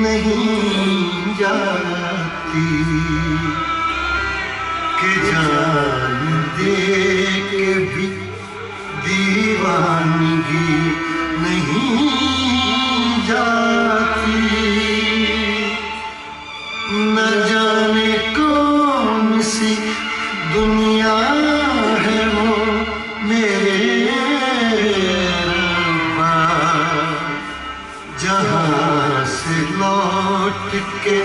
नहीं जाती कि जान दे के भी दीवानगी नहीं जाती। न जाने कौन सी दुनिया है वो मेरे रब्बा, जहाँ से लौट के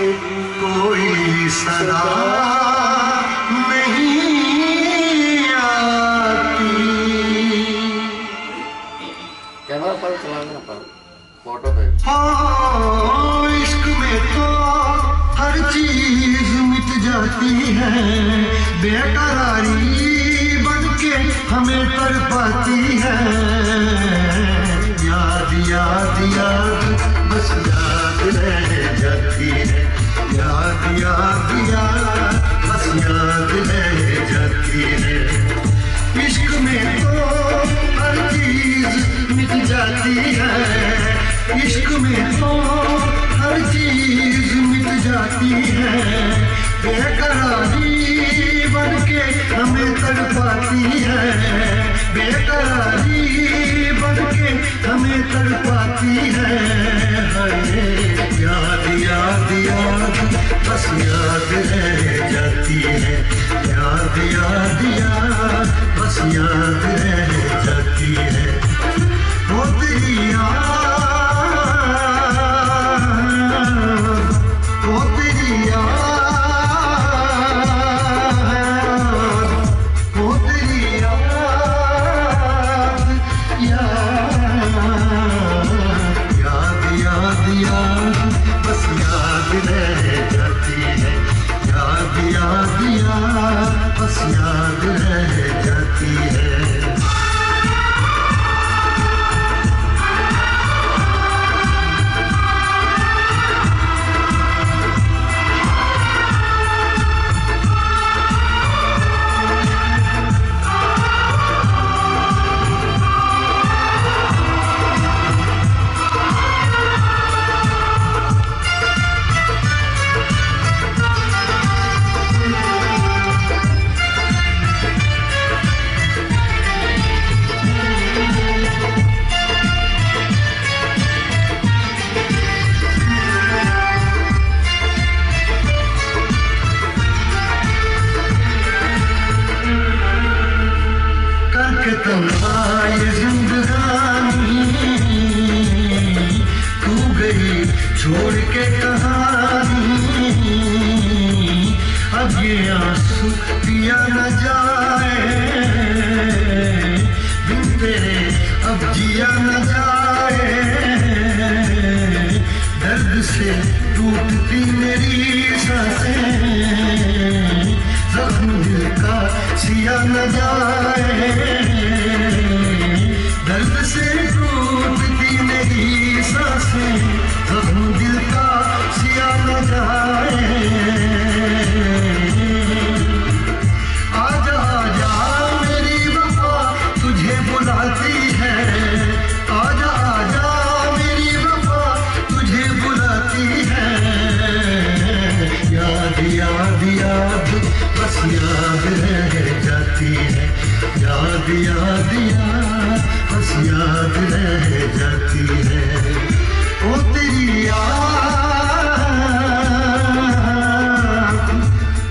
कोई सदा नहीं आती। कैमरा पर चलाना पर फोटो पे। हाँ, इश्क में तो हर चीज मिट जाती है, बेकरारी बनके हमें तड़पाती है। याद याद याद बस याद रह जाती है, याद याद याद बस याद रह जाती है। इश्क में तो हर चीज मिट जाती है, इश्क में तो हर चीज मिट जाती है, बेकरारी बनके हमें तड़पाती है, बेकरारी बनके हमें तड़पाती है। याद याद याद बस याद रह जाती है, याद याद याद बस याद रह जाती है। वो तेरी याद, वो तेरी याद, वो तेरी याद, याद याद याद बस याद रह जाती है, याद याद याद बस याद रह जाती है। ये जिंदगानी तू गई छोड़ के कहानी, अब ये आंसू पिया न जाए, बिन तेरे अब जिया न जाए। दर्द से टूटती मेरी सांसें, जख्म दिल का सिया न जाए, दर्द से टूटती मेरी सांसें, जख्म दिल का सिया न जाए। आजा आजा मेरी वफा तुझे बुलाती है, आजा आजा मेरी वफा तुझे बुलाती है। याद याद याद बस याद रह जाती है, याद याद याद बस याद रह जाती है। ओ तेरी याद,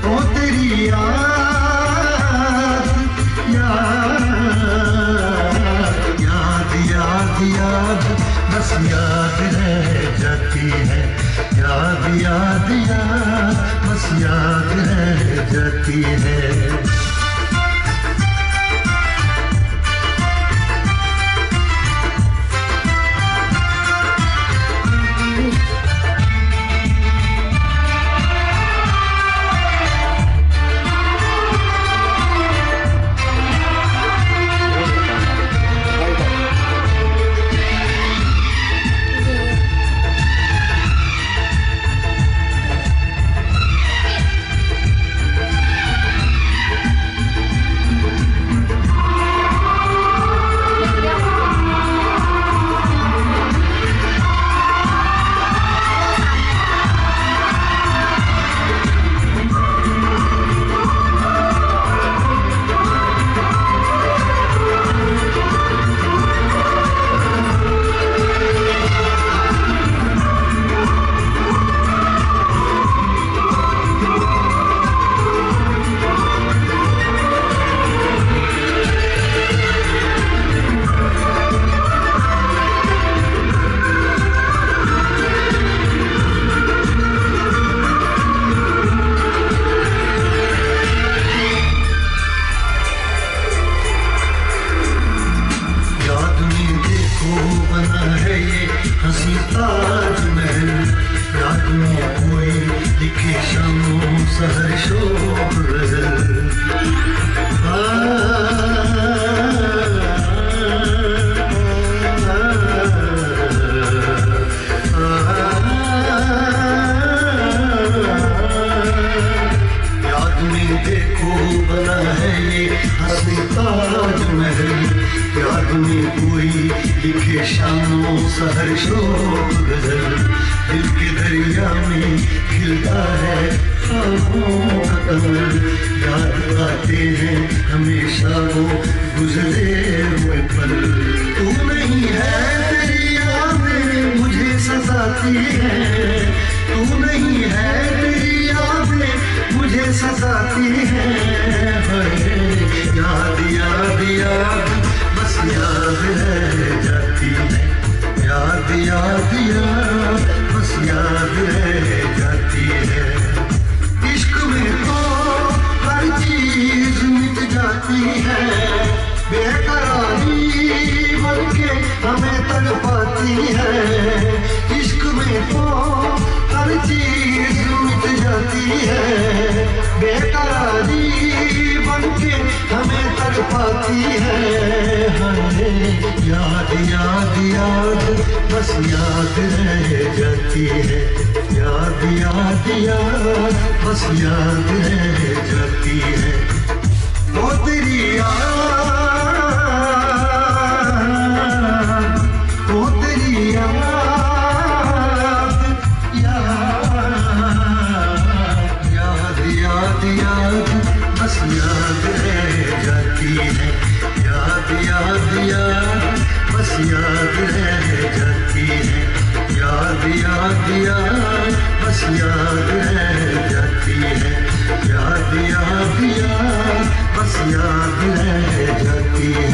ओ तेरी याद, याद याद याद बस याद रह जाती है, याद याद याद बस याद रह जाती है। लिखे शामों सहर शोक गजल, दिल के दरिया में खिलता है ख्वाबों का कमल। याद आते हैं हमेशा वो गुजरे हुए पल। तू नहीं है तेरी यादें मुझे सताती है, तू नहीं है तेरी यादें मुझे सताती है। याद याद याद बस याद रह जाती है, याद याद याद बस याद रह जाती है। इश्क में तो हर चीज मिट जाती है, बेकरारी बनके हमें तड़पाती है। इश्क में तो हर चीज मिट जाती है, बेकरारी बनके हमें तड़पाती है। याद याद याद बस याद रह जाती है, याद याद याद बस याद रह जाती है। वो तेरी याद, वो तेरी याद, याद याद याद बस याद रह जाती है, याद याद याद बस याद रह जाती है। याद याद याद बस याद रह जाती है, याद याद याद बस याद रह जाती है।